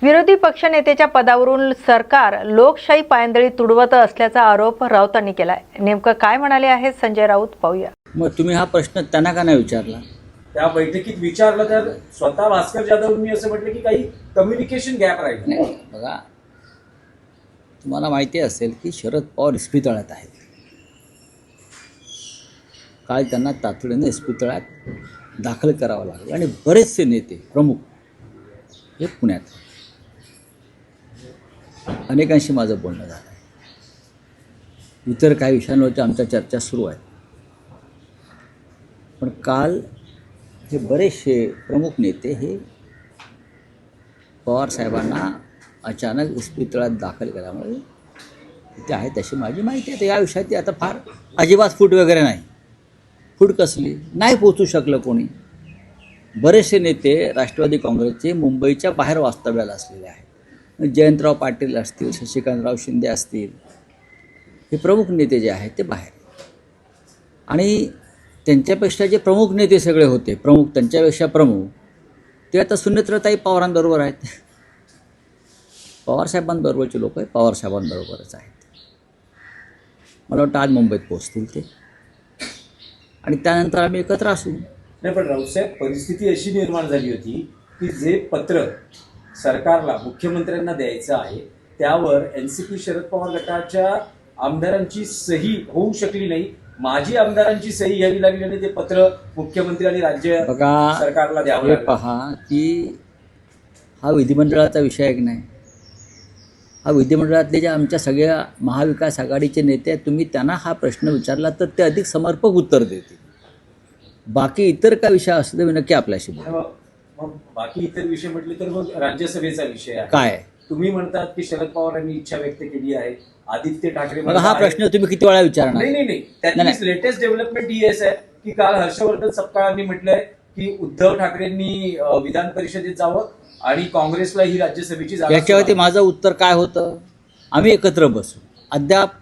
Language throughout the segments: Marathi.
विरोधी पक्षनेत्याच्या पदावरून सरकार लोकशाही पायंदळी तुडवत असल्याचा आरोप राऊतांनी केलाय. नेमकं काय म्हणाले आहेत संजय राऊत, पाहूया. मग तुम्ही हा प्रश्न त्यांना का नाही विचारला? त्या बैठकीत विचारलं तर स्वतः भास्कर जाधवनी असं म्हटलं की काही कम्युनिकेशन गॅप राहील. नाही, बघा, तुम्हाला माहिती असेल की शरद पवार इस्पितळात आहेत. काल त्यांना तातडीने इस्पितळात दाखल करावं लागलं आणि बरेचसे नेते प्रमुख हे पुण्यात. अनेकांशी माझं बोलणं झालं आहे. इतर काही विषयांवरती आमच्या चर्चा सुरू आहेत. पण काल हे बरेचसे प्रमुख नेते हे पवार साहेबांना अचानक इस्पितळात दाखल केल्यामुळे तिथे आहेत अशी माझी माहिती आहे. तर या विषयात आता फार अजिबात फूट वगैरे नाही. फूट कसली नाही, पोचू शकलं कोणी. बरेचसे नेते राष्ट्रवादी काँग्रेसचे मुंबईच्या बाहेर वास्तव्याला असलेले आहेत. जयंतराव पाटील असतील, शशिकांतराव शिंदे असतील, हे प्रमुख नेते जे आहेत ते बाहेर. आणि त्यांच्यापेक्षा जे प्रमुख नेते सगळे होते, त्यांच्यापेक्षा प्रमुख, ते आता सुनेत्राताई पवारांबरोबर आहेत. पवारसाहेबांबरोबरचे लोक पवारसाहेबांबरोबरच आहेत. मला वाटतं आज मुंबईत पोहोचतील ते, आणि त्यानंतर आम्ही एकत्र असू. नाही, पण राऊतसाहेब, परिस्थिती अशी निर्माण झाली होती की जे पत्र सरकारला, मुख्यमंत्र्यांना द्यायचं आहे त्यावर NCP शरद पवार गटाच्या आमदारांची सही होऊ शकली नाही. माजी आमदारांची सही घ्यावी लागली आणि ते पत्र मुख्यमंत्री आणि राज्य सरकारला द्यावं लागलं. पहा की हा विधिमंडळाचा विषय आहे की नाही. हा विधिमंडळातले जे आमच्या सगळ्या महाविकास आघाडीचे नेते आहेत, तुम्ही त्यांना हा प्रश्न विचारला तर ते अधिक समर्पक उत्तर देतील. बाकी इतर काय विषय असले तर नक्की आपल्याशी बोला. मग बाकी इतर विषय म्हटले तर मग राज्यसभेचा विषय आहे. काय तुम्ही म्हणतात की शरद पवारांनी इच्छा व्यक्त केली आहे, आदित्य ठाकरे. मग हा प्रश्न तुम्ही किती वेळा विचारणार? नाही, त्याची लेटेस्ट डेव्हलपमेंट ही आहे की काल हर्षवर्धन सपकाळांनी म्हटलंय की उद्धव ठाकरेंनी विधान परिषदेत जावं आणि काँग्रेसला ही राज्यसभेची जागा. याच्यावरती माझं उत्तर काय होतं? आम्ही एकत्र बसू. अद्याप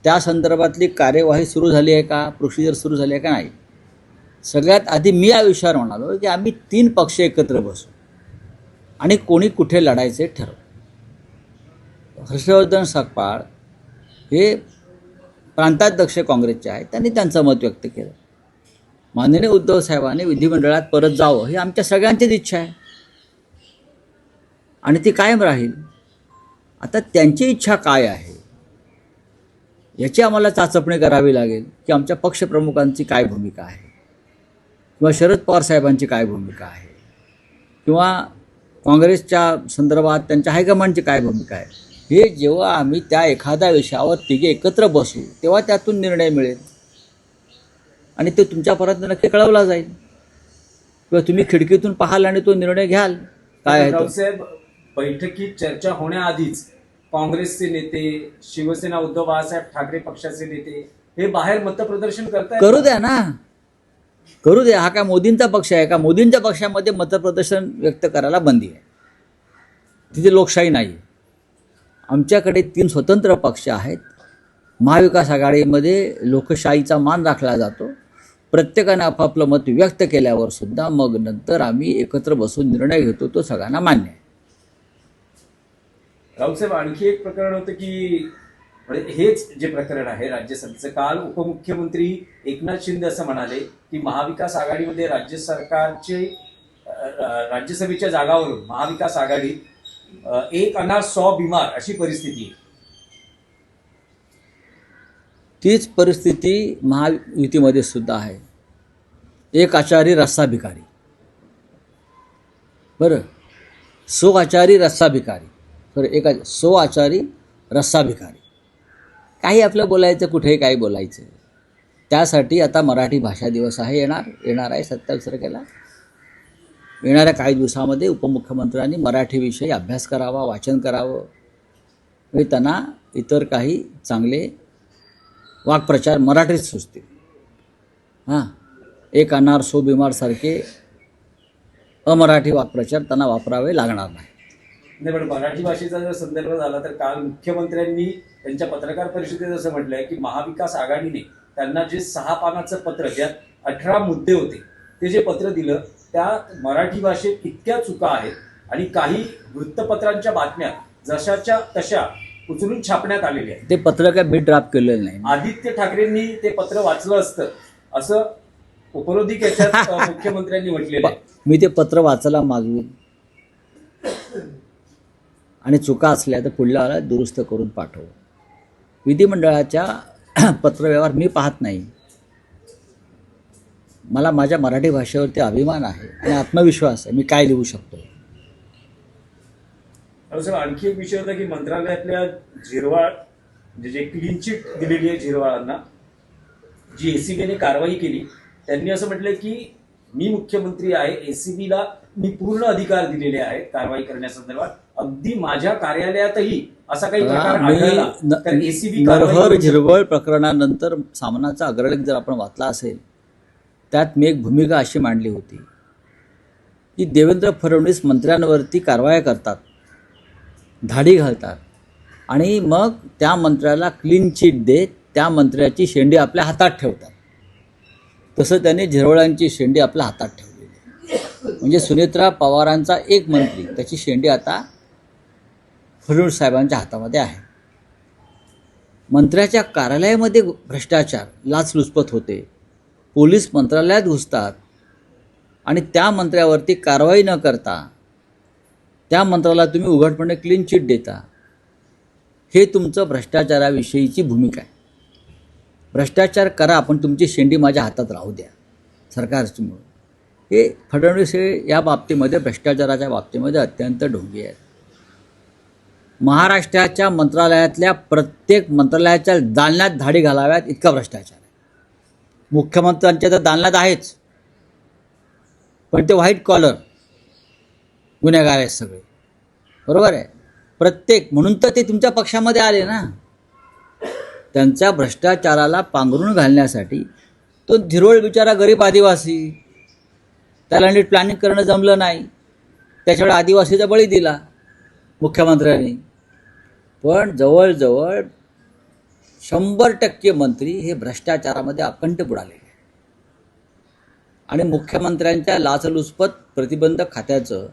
त्या संदर्भातली कार्यवाही सुरू झाली आहे का, प्रोसिजर सुरू झाली आहे का नाही. सगळ्यात आधी मी या विषयावर म्हणालो की आम्ही 3 पक्ष एकत्र बसू आणि कोणी कुठे लढायचे ठरवू. हर्षवर्धन सकपाळ हे प्रांताध्यक्ष काँग्रेसचे आहेत, त्यांनी त्यांचं मत व्यक्त केलं. माननीय उद्धव साहेबांनी विधिमंडळात परत जावं ही आमच्या सगळ्यांचीच इच्छा आहे आणि ती कायम राहील. आता त्यांची इच्छा काय आहे याची आम्हाला चाचपणी करावी लागेल की आमच्या पक्षप्रमुखांची काय भूमिका आहे, किंवा शरद पवार साहेबांची काय भूमिका आहे, किंवा काँग्रेसच्या संदर्भात त्यांच्या हायकमांडची काय भूमिका आहे. हे जेव्हा आम्ही त्या एखाद्या विषयावर तिघे एकत्र बसू तेव्हा त्यातून निर्णय मिळेल आणि ते तुमच्यापर्यंत नक्की कळवला जाईल, किंवा तुम्ही खिडकीतून पाहाल आणि तो निर्णय घ्याल. काय आहे रावसाहेब, बैठकीत चर्चा होण्याआधीच काँग्रेसचे नेते, शिवसेना उद्धव बाळासाहेब ठाकरे पक्षाचे नेते हे बाहेर मतप्रदर्शन करतात. करू द्या ना, करू द्या. हा काय मोदींचा पक्ष आहे का? मोदींच्या पक्षामध्ये मतप्रदर्शन व्यक्त करायला बंदी आहे. तिथे लोकशाही नाही. आमच्याकडे 3 स्वतंत्र पक्ष आहेत. महाविकास आघाडीमध्ये लोकशाहीचा मान राखला जातो. प्रत्येकाने आपापलं मत व्यक्त केल्यावर सुद्धा मग नंतर आम्ही एकत्र बसून निर्णय घेतो, तो सगळ्यांना मान्य आहे. राऊतसाहेब, आणखी एक प्रकरण होतं की म्हणजे हेच जे प्रकरण आहे राज्यसभेचं, काल उपमुख्यमंत्री एकनाथ शिंदे असं म्हणाले की महाविकास आघाडीमध्ये राज्य सरकारचे राज्यसभेच्या जागावरून महाविकास आघाडी 1 अनार 100 बिमार अशी परिस्थिती आहे. तीच परिस्थिती महायुतीमध्ये सुद्धा आहे. 1 आचारी रस्सा भिकारी. बरं, 100 आचारी रस्सा भिकारी. बरं, 100 आचारी रस्सा भिकारी. काही आपलं बोलायचं, कुठेही काही बोलायचं. त्यासाठी आता मराठी भाषा दिवस आहे, येणार आहे 27 तारखेला. येणाऱ्या काही दिवसामध्ये उपमुख्यमंत्र्यांनी मराठीविषयी अभ्यास करावा, वाचन करावं, म्हणजे त्यांना इतर काही चांगले वाक्प्रचार मराठीत सुचतील. 1 अनार 100 बिमारसारखे अमराठी वाक्प्रचार त्यांना वापरावे लागणार नाही. नाही, पण मराठी भाषेचा जर संदर्भ झाला तर काल मुख्यमंत्र्यांनी त्यांच्या पत्रकार परिषदेत असं म्हटलंय की महाविकास आघाडीने त्यांना जे 6 पानाचं पत्र, ज्यात 18 मुद्दे होते, ते जे पत्र दिलं त्यात मराठी भाषेत इतक्या चुका आहेत आणि काही वृत्तपत्रांच्या बातम्या जशाच्या तशा उचलून छापण्यात आलेल्या आहेत. ते पत्र काय मी ड्राफ्ट केलेलं नाही. आदित्य ठाकरेंनी ते पत्र वाचलं असतं असं उपरोधिक याच्यात मुख्यमंत्र्यांनी म्हटलेलं आहे. मी ते पत्र वाचायला मागवीन आणि चुका असल्या तर पुढल्या वेळेला दुरुस्त करून पाठवू. विधिमंडळाच्या पत्रव्यवहार मी पाहत नाही. मला माझ्या मराठी भाषेवरती अभिमान आहे आणि आत्मविश्वास आहे मी काय लिहू शकतो. सर, आणखी एक विषय होता की मंत्रालयातल्या झिरवाळ म्हणजे जे क्लीन चिट दिलेली आहे झिरवाळांना, जी एसीबीने कारवाई केली, त्यांनी असं म्हटलंय की मी मुख्यमंत्री आहे, एसीबीला मी पूर्ण अधिकार दिलेले आहेत कारवाई करण्यासंदर्भात. अगदी माझ्या कार्यालयातही असा काही प्रकार आढळला तर एसीबी नरहर झिरवळ प्रकरणानंतर सामनाचा अग्रलेख जर आपण वाचला असेल त्यात मी एक भूमिका अशी मांडली होती की देवेंद्र फडणवीस मंत्र्यांवरती कारवाया करतात, धाडी घालतात आणि मग त्या मंत्र्याला क्लीन चिट देत त्या मंत्र्याची शेंडी आपल्या हातात ठेवतात. तसं त्यांनी झिरवळांची शेंडी आपल्या हातात ठेवलेली आहे. म्हणजे सुनेत्रा पवारांचा एक मंत्री त्याची शेंडी आता फडणवीस साहेबांच्या हातामध्ये आहे. मंत्र्याच्या कार्यालयामध्ये भ्रष्टाचार, लाचलुचपत होते, पोलीस मंत्रालयात घुसतात आणि त्या मंत्र्यावरती कारवाई न करता त्या मंत्र्याला तुम्ही उघडपणे क्लीन चिट देता. हे तुमचं भ्रष्टाचाराविषयीची भूमिका आहे. भ्रष्टाचार करा पण तुमची शेंडी माझ्या हातात राहू द्या सरकारची. म्हणून हे फडणवीस हे या बाबतीमध्ये भ्रष्टाचाराच्या बाबतीमध्ये अत्यंत ढोंगी आहेत. महाराष्ट्राच्या मंत्रालयातल्या प्रत्येक मंत्रालयाच्या दालनात धाडी घालाव्यात इतका भ्रष्टाचार आहे. मुख्यमंत्र्यांच्या तर दालनात आहेच पण ते व्हाईट कॉलर गुन्हेगार आहेत सगळे, बरोबर आहे. प्रत्येक म्हणून तर ते तुमच्या पक्षामध्ये आले ना. त्यांच्या भ्रष्टाचाराला पांघरून घालण्यासाठी तो झिरवळ बिचारा गरीब आदिवासी, त्याला नीट प्लॅनिंग करणं जमलं नाही, त्याच्याकडे आदिवासीचा बळी दिला मुख्यमंत्र्यांनी. पण जवळजवळ 100% मंत्री हे भ्रष्टाचारामध्ये अखंड बुडालेले आहेत. आणि मुख्यमंत्र्यांच्या लाचलुचपत प्रतिबंध खात्याचं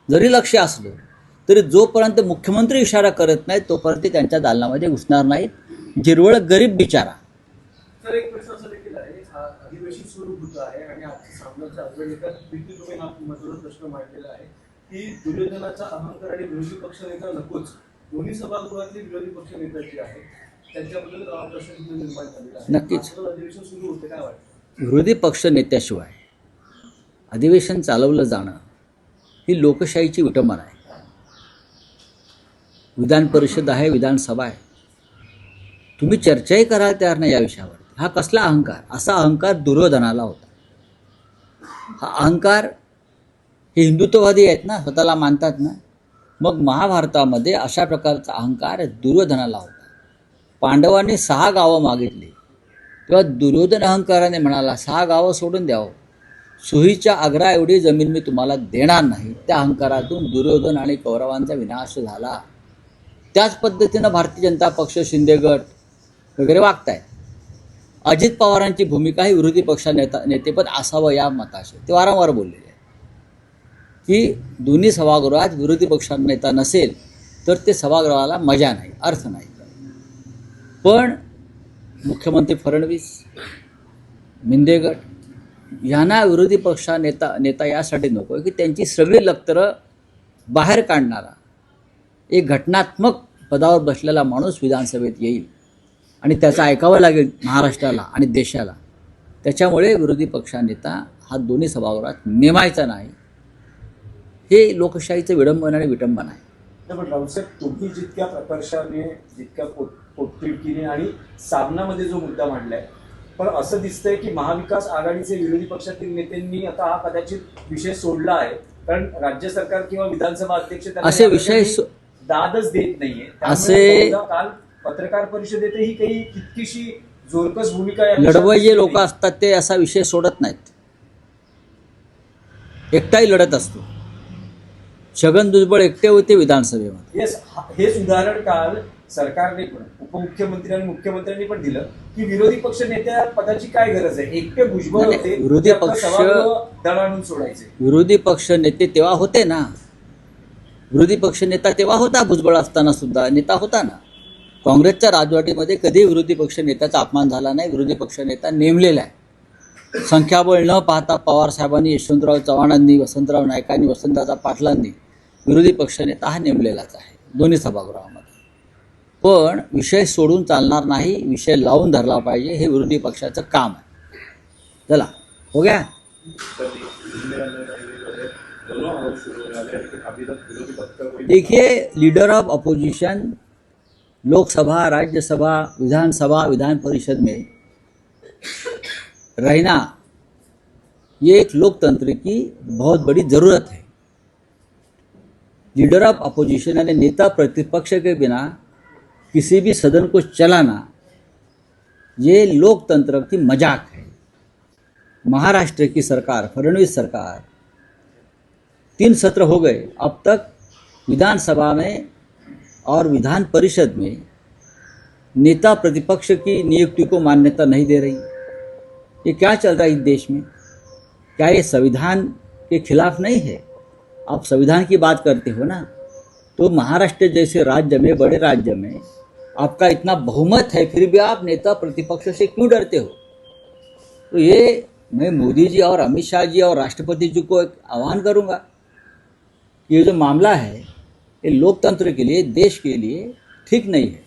जरी लक्ष असलं तरी जोपर्यंत मुख्यमंत्री इशारा करत नाहीत तोपर्यंत त्यांच्या दालनामध्ये घुसणार नाहीत. झिरवळ गरीब बिचारा. सर, एक प्रश्न असा देखील आहे, अधिवेशन सुरू होत आहे आणि आजच्या सामन्याच्या अग्रलेखात देखील तुम्ही हा महत्त्वाचा प्रश्न मांडलेला आहे की दुर्योधनाचा अहंकार आणि विरोधी पक्षनेता नकोच. दोन्ही सभागृहातले विरोधी पक्षनेता जे आहेत त्यांच्याबद्दल प्रश्न निर्माण झालेला आहे. नक्कीच. अधिवेशन सुरू होते, काय वाटतं? विरोधी पक्ष नेत्याशिवाय अधिवेशन चालवलं जाणं ही लोकशाहीची विटंबना आहे. विधान परिषद आहे, विधानसभा आहे, तुम्ही चर्चाही करायला तयार नाही या विषयावर. हा कसला अहंकार? असा अहंकार दुर्योधनाला होता. हा अहंकार हे हिंदुत्ववादी आहेत ना, स्वतःला मानतात ना. मग महाभारतामध्ये अशा प्रकारचा अहंकार दुर्योधनाला होता. पांडवांनी 6 गावं मागितली तेव्हा दुर्योधन अहंकाराने म्हणाला 6 गावं सोडून द्यावं, सुहीच्या आग्रा एवढी जमीन मी तुम्हाला देणार नाही. त्या अहंकारातून दुर्योधन आणि कौरवांचा विनाश झाला. त्याच पद्धतीनं भारतीय जनता पक्ष, शिंदे गट वगैरे वागतायत. अजित पवारांची भूमिका ही विरोधी पक्ष नेतेपद असावं या मताशी ते वारंवार बोललेले आहे की दोन्ही सभागृहात विरोधी पक्ष नेता नसेल तर ते सभागृहाला मजा नाही, अर्थ नाही. पण मुख्यमंत्री फडणवीस, शिंदे गट यांना विरोधी पक्ष नेता यासाठी नको की त्यांची सगळी लक्तरं बाहेर काढणारा एक घटनात्मक पदावर बसलेला माणूस विधानसभेत येईल आणि त्याचं ऐकावं लागेल महाराष्ट्राला आणि देशाला. त्याच्यामुळे विरोधी पक्षनेता हा दोन्ही सभागृहात नेमायचा नाही. हे लोकशाहीचं विडंबन आणि विटंबन आहे. पण राऊतसाहेब, तुम्ही जितक्या प्रकर्षाने, जितक्या पोटतिडकीने आणि सामनामध्ये जो मुद्दा मांडलाय, पण असं दिसतंय की महाविकास आघाडीचे विरोधी पक्षातील नेत्यांनी आता हा कदाचित विषय सोडला आहे. कारण राज्य सरकार किंवा विधानसभा अध्यक्ष असे विषय दादच देत नाहीये. असे काल पत्रकार परिषदेतही काही तितकीशी जोरकस भूमिका लढवय्ये लोक असतात ते असा विषय सोडत नाहीत. एकटाही लढत असतो. छगन भुजबळ एकटे होते विधानसभेमध्ये. येस, हेच उदाहरण काल सरकारने पण, उपमुख्यमंत्री आणि मुख्यमंत्र्यांनी पण दिलं की विरोधी पक्ष नेत्या पदाची काय गरज आहे. एकटे भुजबळ होते, विरोधी पक्ष दणाणून सोडायचे. विरोधी पक्ष नेते तेव्हा होते ना विरोधी पक्षनेता तेव्हा होता, भुजबळ असताना सुद्धा नेता होता ना. काँग्रेसच्या राजवटीमध्ये कधी विरोधी पक्षनेत्याचा अपमान झाला नाही. विरोधी पक्षनेता नेमलेला आहे. संख्याबळ न पाहता पवारसाहेबांनी, यशवंतराव चव्हाणांनी, वसंतराव नाईकांनी, वसंतदादा पाटलांनी विरोधी पक्षनेता हा नेमलेलाच आहे दोन्ही सभागृहामध्ये. पण विषय सोडून चालणार नाही, विषय लावून धरला पाहिजे, हे विरोधी पक्षाचं काम आहे. चला हो गया. देखिए, leader of opposition Lok Sabha, Rajya Sabha, Vidhan Sabha, Vidhan Parishad में रहना ये एक लोकतंत्र की बहुत बड़ी ज़रूरत है. लीडर ऑफ अपोजिशन यानी नेता प्रतिपक्ष के बिना किसी भी सदन को चलाना ये लोकतंत्र की मजाक है. महाराष्ट्र की सरकार, फडणवीस सरकार, 3 सत्र हो गए, अब तक विधानसभा में और विधान परिषद में नेता प्रतिपक्ष की नियुक्ति को मान्यता नहीं दे रही. ये क्या चल रहा है इस देश में? क्या ये संविधान के खिलाफ नहीं है? आप संविधान की बात करते हो ना, तो महाराष्ट्र जैसे राज्य में, बड़े राज्य में आपका इतना बहुमत है, फिर भी आप नेता प्रतिपक्ष से क्यों डरते हो? तो ये मैं मोदी जी और अमित शाह जी और राष्ट्रपति जी को एक आह्वान करूंगा कि ये जो मामला है ये लोकतंत्र के लिए, देश के लिए ठीक नहीं है.